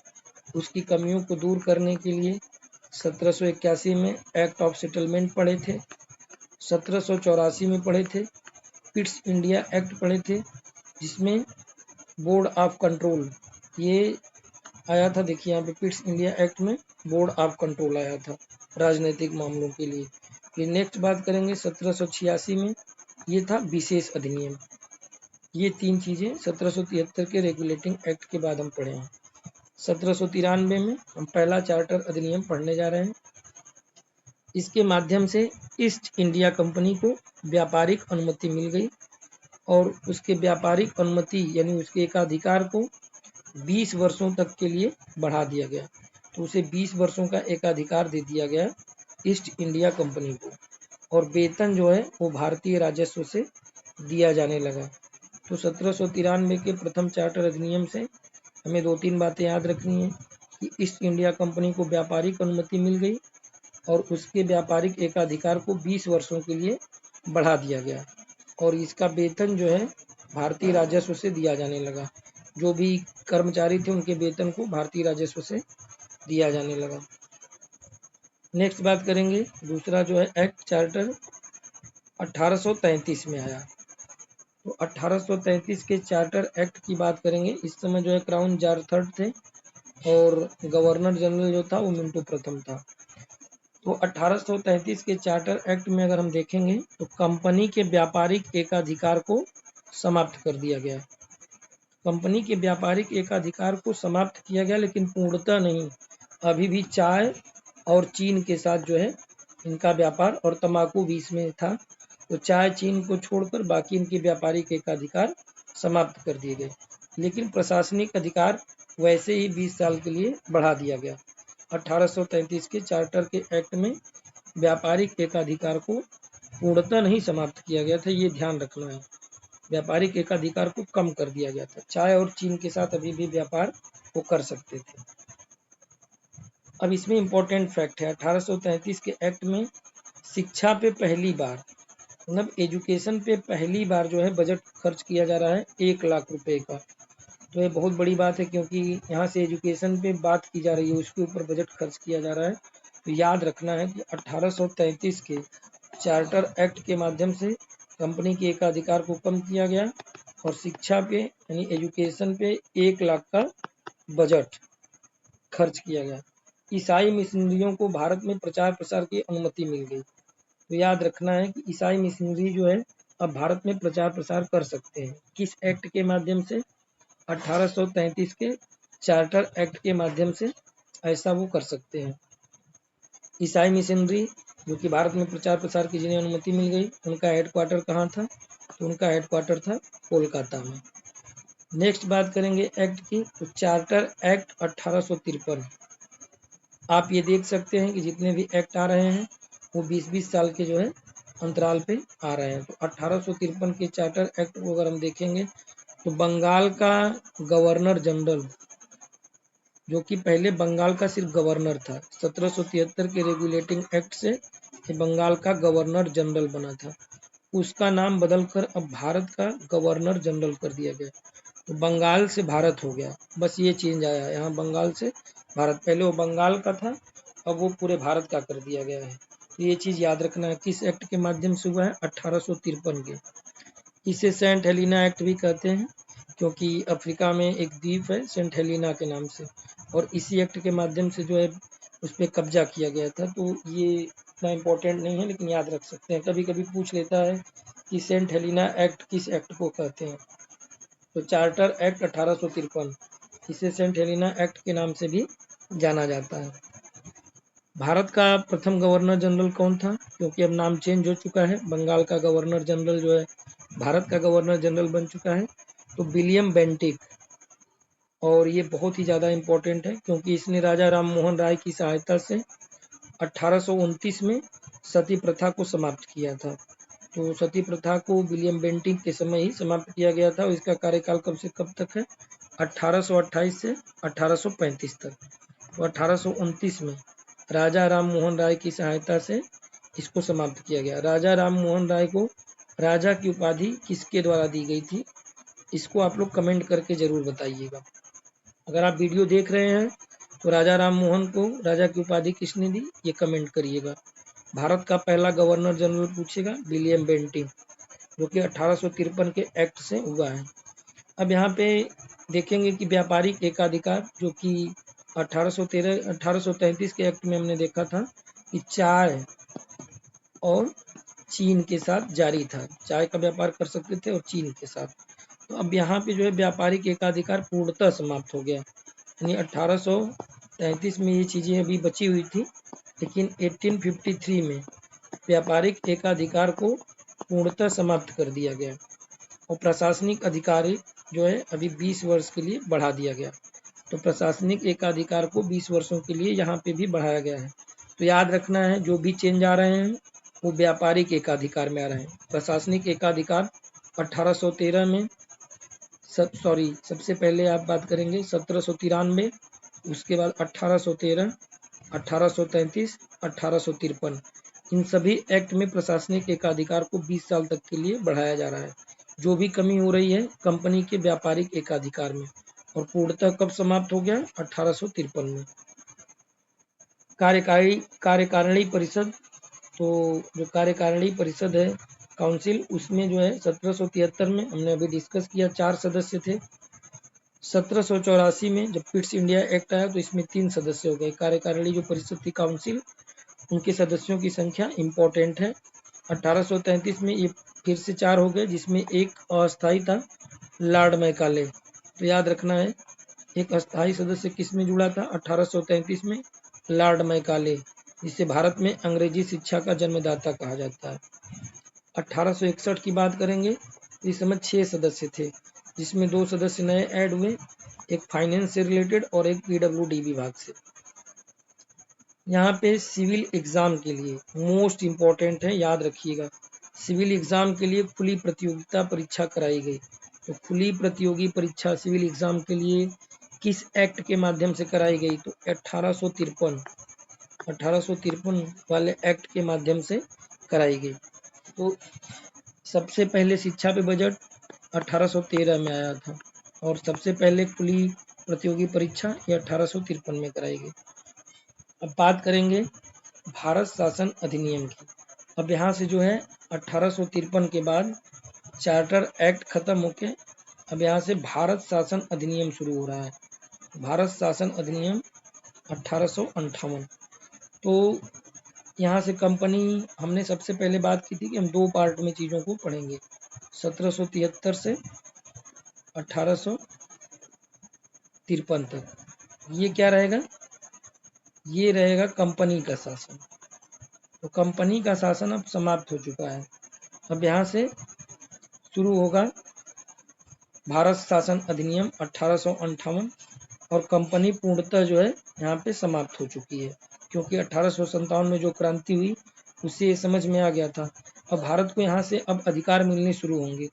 उसकी कमियों को दूर करने के लिए 1781 में एक्ट ऑफ सेटलमेंट पढ़े थे। 1784 में पढ़े थे पिट्स इंडिया एक्ट पढ़े थे, जिसमें बोर्ड ऑफ कंट्रोल ये आया था। देखिए यहाँ पे पिट्स इंडिया एक्ट में बोर्ड ऑफ कंट्रोल आया था राजनीतिक मामलों के लिए। फिर नेक्स्ट बात करेंगे 1786 में, ये था विशेष अधिनियम। ये 3 चीज़ें 1773 के रेगुलेटिंग एक्ट के बाद हम पढ़े हैं। 1793 में हम पहला चार्टर अधिनियम पढ़ने जा रहे हैं। इसके माध्यम से ईस्ट इंडिया कंपनी को व्यापारिक अनुमति मिल गई, और उसके व्यापारिक अनुमति यानी उसके एकाधिकार को 20 वर्षों तक के लिए बढ़ा दिया गया। तो उसे 20 वर्षों का एकाधिकार दे दिया गया ईस्ट इंडिया कंपनी को, और वेतन जो है वो भारतीय राजस्व से दिया जाने लगा। तो 1793 के प्रथम चार्टर अधिनियम से हमें 2-3 बातें याद रखनी है कि ईस्ट इंडिया कंपनी को व्यापारिक अनुमति मिल गई, और उसके व्यापारिक एकाधिकार को 20 वर्षों के लिए बढ़ा दिया गया, और इसका वेतन जो है भारतीय राजस्व से दिया जाने लगा। जो भी कर्मचारी थे उनके वेतन को भारतीय राजस्व से दिया जाने लगा। नेक्स्ट बात करेंगे दूसरा जो है एक्ट चार्टर 1833 में आया। तो 1833 के चार्टर एक्ट की बात करेंगे। इस समय जो है क्राउन जॉर्ज III थे, और गवर्नर जनरल जो था वो मिंटो प्रथम था। तो 1833 के चार्टर एक्ट में अगर हम देखेंगे, तो कंपनी के व्यापारिक एकाधिकार को समाप्त कर दिया गया। कंपनी के व्यापारिक एकाधिकार को समाप्त किया गया, लेकिन पूर्णतः नहीं। अभी भी चाय और चीन के साथ जो है इनका व्यापार, और तंबाकू भी इसमें था। तो चाय चीन को छोड़कर बाकी इनके व्यापारिक एकाधिकार समाप्त कर दिए गए, लेकिन प्रशासनिक अधिकार वैसे ही 20 साल के लिए बढ़ा दिया गया। 1833 के चार्टर के एक्ट में व्यापारिक एकाधिकार को पूर्णतः नहीं समाप्त किया गया था, ये ध्यान रखना है। व्यापारिक एकाधिकार को कम कर दिया गया था। चाय और चीन के साथ अभी भी व्यापार वो कर सकते थे। अब इसमें इम्पोर्टेंट फैक्ट है, 1833 के एक्ट में शिक्षा पे पहली बार मतलब एजुकेशन पे पहली बार जो है बजट खर्च किया जा रहा है 1 लाख रुपए का। तो ये बहुत बड़ी बात है, क्योंकि यहाँ से एजुकेशन पे बात की जा रही है, उसके ऊपर बजट खर्च किया जा रहा है। तो याद रखना है कि 1833 के चार्टर एक्ट के माध्यम से कंपनी के एकाधिकार को कम किया गया और शिक्षा पे यानी एजुकेशन पे 1 लाख का बजट खर्च किया गया। ईसाई मिशनरियों को भारत में प्रचार प्रसार की अनुमति मिल गई। तो याद रखना है कि ईसाई मिशनरी जो है अब भारत में प्रचार प्रसार कर सकते हैं। किस एक्ट के माध्यम से? 1833 के चार्टर एक्ट के माध्यम से ऐसा वो कर सकते हैं। ईसाई मिशनरी जो कि भारत में प्रचार प्रसार की जिन्हें अनुमति मिल गई, उनका हेडक्वार्टर कहाँ था? तो उनका हेडक्वार्टर था कोलकाता में। नेक्स्ट बात करेंगे एक्ट की, तो चार्टर एक्ट 1853। आप ये देख सकते हैं कि जितने भी एक्ट आ रहे हैं वो 20-20 साल के जो है अंतराल पे आ रहे हैं। तो 1853 के चार्टर एक्ट को अगर हम देखेंगे तो बंगाल का गवर्नर जनरल, जो कि पहले बंगाल का सिर्फ गवर्नर था, 1773 के रेगुलेटिंग एक्ट से ये बंगाल का गवर्नर जनरल बना था। उसका नाम बदलकर अब भारत का गवर्नर जनरल कर दिया गया। तो बंगाल से भारत हो गया, बस ये चेंज आया यहाँ, बंगाल से भारत। पहले वो बंगाल का था, अब वो पूरे भारत का कर दिया गया है। तो ये चीज़ याद रखना है। किस एक्ट के माध्यम से हुआ है? 1853 के। इसे सेंट हेलिना एक्ट भी कहते हैं, क्योंकि अफ्रीका में एक द्वीप है सेंट हेलिना के नाम से, और इसी एक्ट के माध्यम से जो है उस पर कब्जा किया गया था। तो ये इतना इम्पोर्टेंट नहीं है, लेकिन याद रख सकते हैं। कभी कभी पूछ लेता है कि सेंट हेलिना एक्ट किस एक्ट को कहते हैं। तो चार्टर एक्ट 1853, इसे सेंट हेलिना एक्ट के नाम से भी जाना जाता है। भारत का प्रथम गवर्नर जनरल कौन था? क्योंकि अब नाम चेंज हो चुका है, बंगाल का गवर्नर जनरल जो है भारत का गवर्नर जनरल बन चुका है। तो विलियम बेंटिक, और ये बहुत ही ज़्यादा इम्पोर्टेंट है क्योंकि इसने राजा राम मोहन राय की सहायता से 1829 में सती प्रथा को समाप्त किया था। तो सती प्रथा को विलियम बेंटिक के समय ही समाप्त किया गया था, और इसका कार्यकाल कब से कब तक है? 1828 से 1835 तक। तो 1829 में राजा राम मोहन राय की सहायता से इसको समाप्त किया गया। राजा राम मोहन राय को राजा की उपाधि किसके द्वारा दी गई थी? इसको आप लोग कमेंट करके जरूर बताइएगा। अगर आप वीडियो देख रहे हैं तो राजा राम मोहन को राजा की उपाधि किसने दी, ये कमेंट करिएगा। भारत का पहला गवर्नर जनरल पूछेगा विलियम बेंटिक, जो कि 1853 के एक्ट से हुआ है। अब यहाँ पे देखेंगे कि व्यापारिक एकाधिकार, जो कि 1833 के एक्ट में हमने देखा था कि चाय और चीन के साथ जारी था, चाय का व्यापार कर सकते थे और चीन के साथ। तो अब यहाँ पे जो है व्यापारिक एकाधिकार पूर्णतः समाप्त हो गया, यानी 1833 में ये चीज़ें अभी बची हुई थी, लेकिन 1853 में व्यापारिक एकाधिकार को पूर्णतः समाप्त कर दिया गया और प्रशासनिक अधिकारी जो है अभी 20 वर्ष के लिए बढ़ा दिया गया। तो प्रशासनिक एकाधिकार को 20 वर्षों के लिए यहाँ पे भी बढ़ाया गया है। तो याद रखना है, जो भी चेंज आ रहे हैं वो व्यापारिक एकाधिकार में आ रहे हैं। प्रशासनिक एकाधिकार 1813 में सबसे पहले आप बात करेंगे 1793, उसके बाद 1813, 1833, 1853। इन सभी एक्ट में प्रशासनिक एकाधिकार को 20 साल तक के लिए बढ़ाया जा रहा है। जो भी कमी हो रही है कंपनी के व्यापारिक एकाधिकार में, और पूर्णतः कब समाप्त हो गया? 1853 में। कार्यकारिणी परिषद, तो जो कार्यकारिणी परिषद है काउंसिल, उसमें जो है 1773 में हमने अभी डिस्कस किया 4 सदस्य थे। 1784 में जब पिट्स इंडिया एक्ट आया तो इसमें 3 सदस्य हो गए। कार्यकारिणी जो परिषद थी काउंसिल, उनके सदस्यों की संख्या इम्पोर्टेंट है। 1833 में ये फिर से 4 हो गए, जिसमें एक अस्थायी था, लॉर्ड मैकाले। तो याद रखना है, एक अस्थायी सदस्य किस में जुड़ा था? 1833 में लॉर्ड मैकाले, जिसे भारत में अंग्रेजी शिक्षा का जन्मदाता कहा जाता है। 1861 की बात करेंगे तो इस समय 6 सदस्य थे, जिसमें 2 सदस्य नए ऐड हुए, एक फाइनेंस से रिलेटेड और एक पीडब्ल्यूडी विभाग से। यहाँ पे सिविल एग्जाम के लिए मोस्ट इम्पोर्टेंट है, याद रखिएगा। सिविल एग्जाम के लिए खुली प्रतियोगिता परीक्षा कराई गई। तो खुली प्रतियोगी परीक्षा सिविल एग्जाम के लिए किस एक्ट के माध्यम से कराई गई? तो 1853 वाले एक्ट के माध्यम से कराई गई। तो सबसे पहले शिक्षा पे बजट 1813 में आया था और सबसे पहले खुली प्रतियोगी परीक्षा ये 1853 में कराई गई। अब बात करेंगे भारत शासन अधिनियम की। अब यहाँ से जो है 1853 के बाद चार्टर एक्ट खत्म होके अब यहाँ से भारत शासन अधिनियम शुरू हो रहा है। भारत शासन अधिनियम 1858। तो यहाँ से कंपनी, हमने सबसे पहले बात की थी कि हम 2 पार्ट में चीज़ों को पढ़ेंगे, 1773 से 1853 तक। ये क्या रहेगा? ये रहेगा कंपनी का शासन। तो कंपनी का शासन अब समाप्त हो चुका है। अब यहाँ से शुरू होगा भारत शासन अधिनियम 1858 और कंपनी पूर्णतः जो है यहाँ पे समाप्त हो चुकी है, क्योंकि 1857 में जो क्रांति हुई उससे ये समझ में आ गया था अब भारत को यहाँ से अब अधिकार मिलने शुरू होंगे।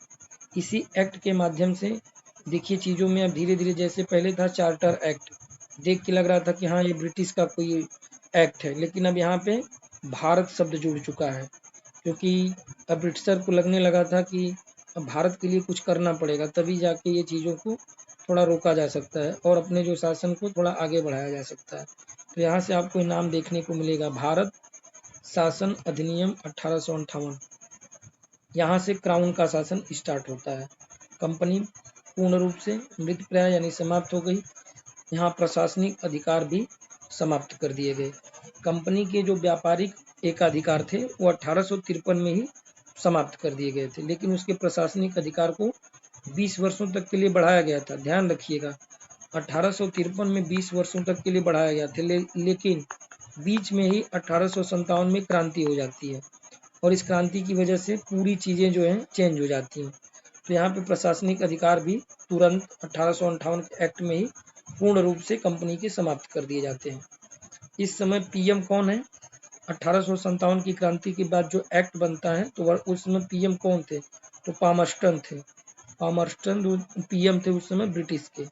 इसी एक्ट के माध्यम से देखिए चीज़ों में अब धीरे धीरे, जैसे पहले था चार्टर एक्ट, देख के लग रहा था कि हाँ ये ब्रिटिश का कोई एक्ट है, लेकिन अब यहाँ पे भारत शब्द जुड़ चुका है, क्योंकि अब ब्रिटिशर को लगने लगा था कि अब भारत के लिए कुछ करना पड़ेगा, तभी जाके ये चीज़ों को थोड़ा रोका जा सकता है और अपने जो शासन को थोड़ा आगे बढ़ाया जा सकता है। तो यहाँ से आपको नाम देखने को मिलेगा भारत शासन अधिनियम 1858। यहाँ से क्राउन का शासन स्टार्ट होता है। कंपनी पूर्ण रूप से मृतप्राय यानी समाप्त हो गई। यहाँ प्रशासनिक अधिकार भी समाप्त कर दिए गए। कंपनी के जो व्यापारिक एकाधिकार थे वो 1853 में ही समाप्त कर दिए गए थे, लेकिन उसके प्रशासनिक अधिकार को 20 वर्षों तक के लिए बढ़ाया गया था। ध्यान रखिएगा, 1853 में 20 वर्षों तक के लिए बढ़ाया गया था, लेकिन बीच में ही 1857 में क्रांति हो जाती है और इस क्रांति की वजह से पूरी चीज़ें जो हैं चेंज हो जाती हैं। तो यहाँ पे प्रशासनिक अधिकार भी तुरंत 1858 के एक्ट में ही पूर्ण रूप से कंपनी के समाप्त कर दिए जाते हैं। इस समय पीएम कौन है? 1857 की क्रांति के बाद जो एक्ट बनता है तो उस समय पीएम कौन थे? तो पामर्स्टन थे। पामर्स्टन जो पीएम थे उस समय ब्रिटिश के।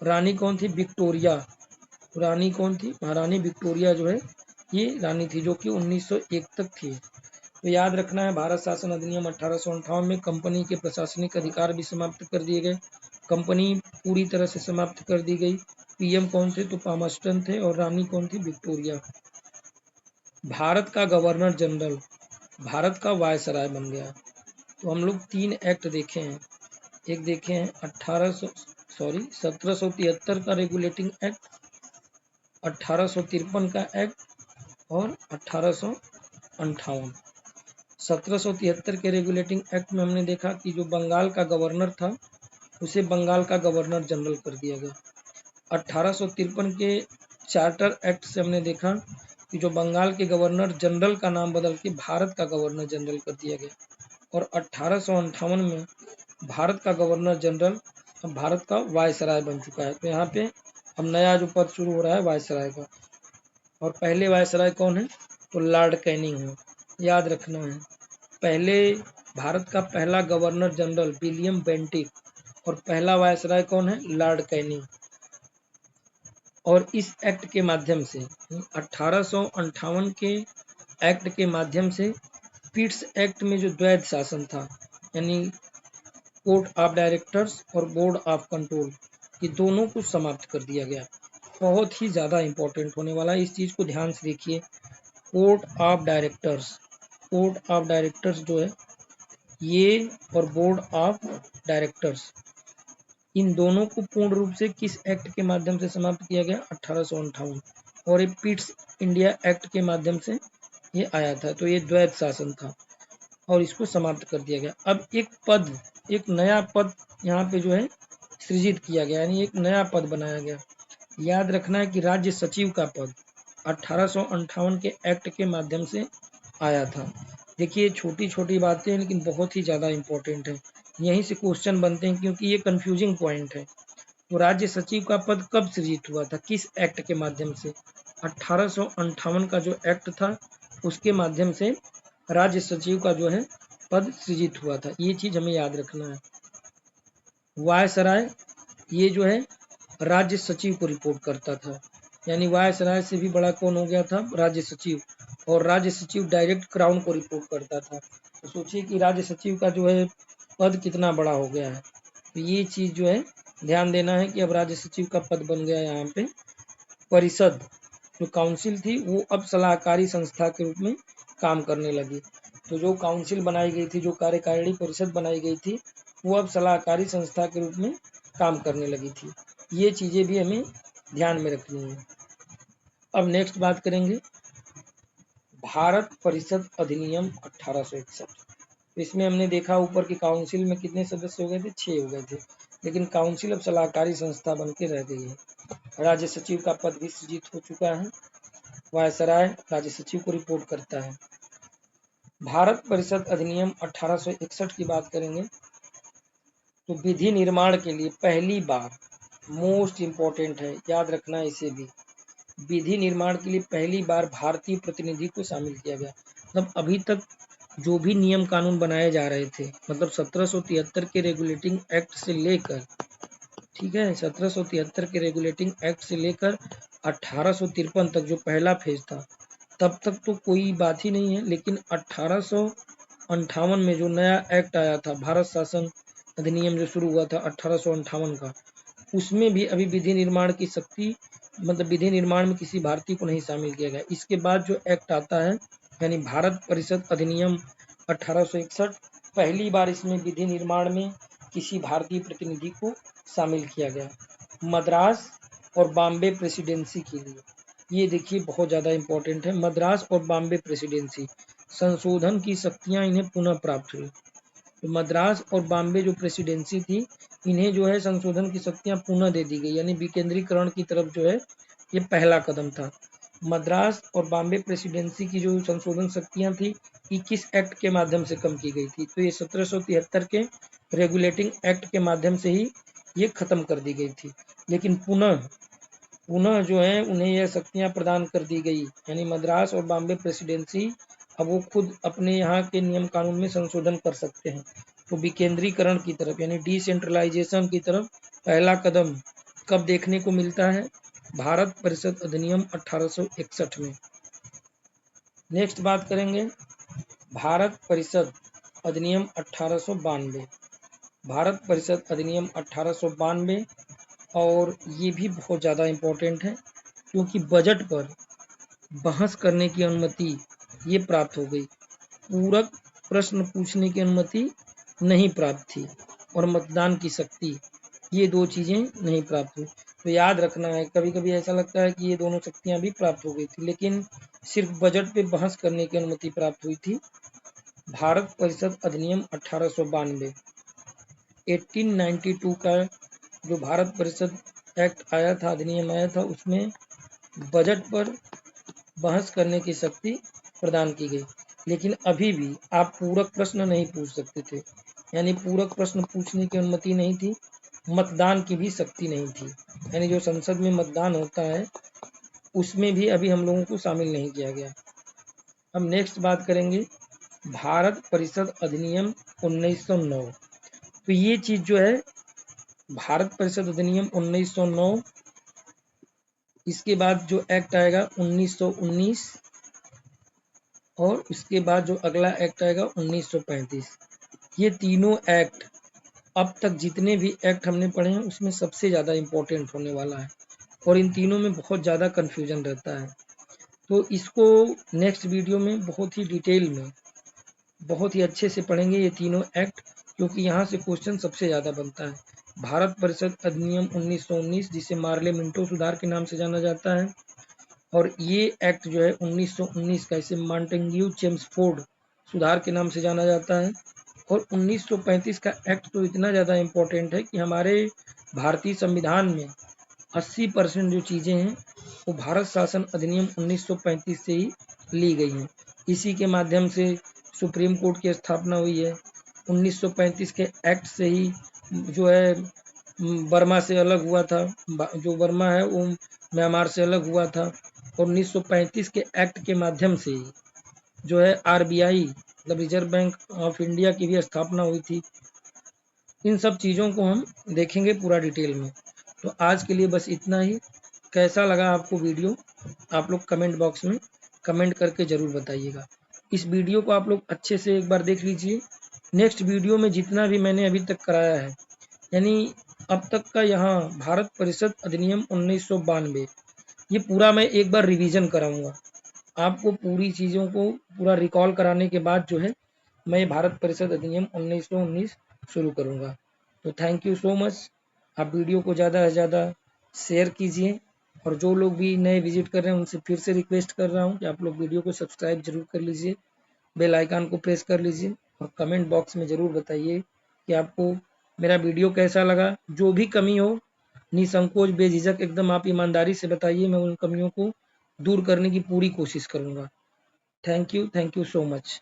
रानी कौन थी? विक्टोरिया। रानी कौन थी? महारानी विक्टोरिया जो है ये रानी थी, जो कि 1901 तक थी। तो याद रखना है, भारत शासन अधिनियम 1858 में कंपनी के प्रशासनिक अधिकार भी समाप्त कर दिए गए। कंपनी पूरी तरह से समाप्त कर दी गई। पीएम कौन थे? तो पामर्स्टन थे और रानी कौन थी? विक्टोरिया। भारत का गवर्नर जनरल भारत का वायसराय बन गया। तो हम लोग 3 एक्ट देखे हैं। एक देखे हैं 1773 का रेगुलेटिंग एक्ट, 1853 का एक्ट और 1858। 1773 के रेगुलेटिंग एक्ट में हमने देखा कि जो बंगाल का गवर्नर था उसे बंगाल का गवर्नर जनरल कर दिया गया। 1853 के चार्टर एक्ट से हमने देखा कि जो बंगाल के गवर्नर जनरल का नाम बदल के भारत का गवर्नर जनरल कर दिया गया और 1858 में भारत का गवर्नर जनरल अब भारत का वायसराय बन चुका है। तो यहाँ पे अब नया जो पद शुरू हो रहा है वायसराय का। और पहले वायसराय कौन है? तो लॉर्ड कैनिंग है। याद रखना है, पहले भारत का पहला गवर्नर जनरल विलियम बेंटिक और पहला वायसराय कौन है? Lord Canning. और इस एक्ट के माध्यम से 1858 के एक्ट के माध्यम से पिट्स एक्ट में जो द्वैध शासन था, यानी कोर्ट ऑफ डायरेक्टर्स और बोर्ड ऑफ कंट्रोल, ये दोनों को समाप्त कर दिया गया। बहुत ही ज़्यादा इंपॉर्टेंट होने वाला है, इस चीज़ को ध्यान से देखिए। कोर्ट ऑफ डायरेक्टर्स जो है ये और बोर्ड ऑफ डायरेक्टर्स, इन दोनों को पूर्ण रूप से किस एक्ट के माध्यम से समाप्त किया गया? 1858। और ये पिट्स इंडिया एक्ट के माध्यम से ये आया था। तो ये द्वैध शासन था और इसको समाप्त कर दिया गया। अब एक नया पद यहाँ पे जो है सृजित किया गया, यानी एक नया पद बनाया गया। याद रखना है कि राज्य सचिव का पद 1858 के एक्ट के माध्यम से आया था। देखिए छोटी छोटी बातें हैं लेकिन बहुत ही ज़्यादा इम्पोर्टेंट है, यहीं से क्वेश्चन बनते हैं क्योंकि ये कंफ्यूजिंग पॉइंट है। तो राज्य सचिव का पद कब सृजित हुआ था? किस एक्ट के माध्यम से? 1858 का जो एक्ट था उसके माध्यम से राज्य सचिव का जो है पद सृजित हुआ था। ये चीज़ हमें याद रखना है। वायसराय ये जो है राज्य सचिव को रिपोर्ट करता था, यानी वायसराय से भी बड़ा कौन हो गया था? राज्य सचिव। और राज्य सचिव डायरेक्ट क्राउन को रिपोर्ट करता था। तो सोचिए कि राज्य सचिव का जो है पद कितना बड़ा हो गया है। तो ये चीज़ जो है ध्यान देना है कि अब राज्य सचिव का पद बन गया यहाँ पे परिषद। जो काउंसिल थी वो अब सलाहकारी संस्था के रूप में काम करने लगी। तो जो काउंसिल बनाई गई थी, जो कार्यकारिणी परिषद बनाई गई थी, वो अब सलाहकारी संस्था के रूप में काम करने लगी थी। ये चीज़ें भी हमें ध्यान में रखनी है। अब नेक्स्ट बात करेंगे भारत परिषद अधिनियम 1861। तो इसमें हमने देखा ऊपर की काउंसिल में कितने सदस्य हो गए थे, 6 हो गए थे, लेकिन काउंसिल अब सलाहकारी संस्था बन के रह गई है। राज्य सचिव का पद भी सृजित हो चुका है। वायसराय राज्य सचिव को रिपोर्ट करता है। भारत परिषद अधिनियम 1861 की बात करेंगे तो विधि निर्माण के लिए पहली बार, मोस्ट इम्पोर्टेंट है, याद रखना इसे भी, विधि निर्माण के लिए पहली बार भारतीय प्रतिनिधि को शामिल किया गया। मतलब अभी तक जो भी नियम कानून बनाए जा रहे थे, मतलब 1773 के रेगुलेटिंग एक्ट से लेकर, ठीक है, 1773 के रेगुलेटिंग एक्ट से लेकर 1853 तक जो पहला फेज था, तब तक तो कोई बात ही नहीं है। लेकिन 1858 में जो नया एक्ट आया था, भारत शासन अधिनियम जो शुरू हुआ था 1858 का, उसमें भी अभी विधि निर्माण की शक्ति, मतलब विधि निर्माण में किसी भारतीय को नहीं शामिल किया गया। इसके बाद जो एक्ट आता है, यानी भारत परिषद अधिनियम 1861, पहली बार इसमें विधि निर्माण में किसी भारतीय प्रतिनिधि को शामिल किया गया। मद्रास और बॉम्बे प्रेसिडेंसी के लिए, ये देखिए बहुत ज़्यादा इम्पोर्टेंट है, मद्रास और बॉम्बे प्रेसिडेंसी संशोधन की शक्तियाँ इन्हें पुनः प्राप्त हुई। तो मद्रास और बॉम्बे जो प्रेसिडेंसी थी, इन्हें जो है संशोधन की शक्तियाँ पुनः दे दी गई, यानी विकेंद्रीकरण की तरफ जो है ये पहला कदम था। मद्रास और बॉम्बे प्रेसिडेंसी की जो संशोधन शक्तियाँ थी, 21 एक्ट के माध्यम से कम की गई थी। तो ये 1773 के रेगुलेटिंग एक्ट के माध्यम से ही ये खत्म कर दी गई थी। लेकिन पुनः जो है उन्हें यह शक्तियाँ प्रदान कर दी गई, यानी मद्रास और बॉम्बे प्रेसिडेंसी अब वो खुद अपने यहाँ के नियम कानून में संशोधन कर सकते हैं। तो विकेंद्रीकरण की तरफ, यानी डिसेंट्रलाइजेशन की तरफ पहला कदम कब देखने को मिलता है, भारत परिषद अधिनियम 1861 में। नेक्स्ट बात करेंगे भारत परिषद अधिनियम 1892। भारत परिषद अधिनियम 1892, और ये भी बहुत ज़्यादा इम्पोर्टेंट है क्योंकि बजट पर बहस करने की अनुमति ये प्राप्त हो गई। पूरक प्रश्न पूछने की अनुमति नहीं प्राप्त थी, और मतदान की शक्ति, ये दो चीज़ें नहीं प्राप्त हुई। तो याद रखना है, कभी कभी ऐसा लगता है कि ये दोनों शक्तियाँ भी प्राप्त हो गई थी, लेकिन सिर्फ बजट पे बहस करने की अनुमति प्राप्त हुई थी। भारत परिषद अधिनियम 1892, 1892 का जो भारत परिषद एक्ट आया था, अधिनियम आया था, उसमें बजट पर बहस करने की शक्ति प्रदान की गई। लेकिन अभी भी आप पूरक प्रश्न नहीं पूछ सकते थे, यानी पूरक प्रश्न पूछने की अनुमति नहीं थी, मतदान की भी शक्ति नहीं थी, यानी जो संसद में मतदान होता है उसमें भी अभी हम लोगों को शामिल नहीं किया गया। अब नेक्स्ट बात करेंगे भारत परिषद अधिनियम 1909। तो ये चीज़ जो है भारत परिषद अधिनियम 1909, इसके बाद जो एक्ट आएगा 1919, और उसके बाद जो अगला एक्ट आएगा 1935। ये तीनों एक्ट, अब तक जितने भी एक्ट हमने पढ़े हैं उसमें सबसे ज़्यादा इम्पोर्टेंट होने वाला है, और इन तीनों में बहुत ज़्यादा कन्फ्यूजन रहता है। तो इसको नेक्स्ट वीडियो में बहुत ही डिटेल में, बहुत ही अच्छे से पढ़ेंगे ये तीनों एक्ट, क्योंकि यहाँ से क्वेश्चन सबसे ज़्यादा बनता है। भारत परिषद अधिनियम 1919, जिसे मार्ले मिंटो सुधार के नाम से जाना जाता है, और ये एक्ट जो है 1919 का, इसे मॉन्टेग्यू चेम्सफोर्ड सुधार के नाम से जाना जाता है। और 1935 का एक्ट तो इतना ज़्यादा इम्पोर्टेंट है कि हमारे भारतीय संविधान में 80% जो चीज़ें हैं वो भारत शासन अधिनियम 1935 से ही ली गई हैं। इसी के माध्यम से सुप्रीम कोर्ट की स्थापना हुई है। 1935 के एक्ट से ही जो है बर्मा से अलग हुआ था, जो बर्मा है वो म्यांमार से अलग हुआ था। और 1935 के एक्ट के माध्यम से ही जो है आरबीआई, मतलब रिजर्व बैंक ऑफ इंडिया की भी स्थापना हुई थी। इन सब चीज़ों को हम देखेंगे पूरा डिटेल में। तो आज के लिए बस इतना ही। कैसा लगा आपको वीडियो, आप लोग कमेंट बॉक्स में कमेंट करके ज़रूर बताइएगा। इस वीडियो को आप लोग अच्छे से एक बार देख लीजिए। नेक्स्ट वीडियो में जितना भी मैंने अभी तक कराया है, यानी अब तक का यहाँ भारत परिषद अधिनियम 1992, ये पूरा मैं एक बार रिवीजन कराऊंगा। आपको पूरी चीज़ों को पूरा रिकॉल कराने के बाद जो है मैं भारत परिषद अधिनियम 1919 शुरू करूंगा। तो थैंक यू सो मच। आप वीडियो को ज़्यादा से ज़्यादा शेयर कीजिए, और जो लोग भी नए विजिट कर रहे हैं उनसे फिर से रिक्वेस्ट कर रहा हूँ कि आप लोग वीडियो को सब्सक्राइब जरूर कर लीजिए, बेल आइकन को प्रेस कर लीजिए, और कमेंट बॉक्स में ज़रूर बताइए कि आपको मेरा वीडियो कैसा लगा। जो भी कमी हो निसंकोच बेझिझक एकदम आप ईमानदारी से बताइए, मैं उन कमियों को दूर करने की पूरी कोशिश करूँगा। Thank you so much.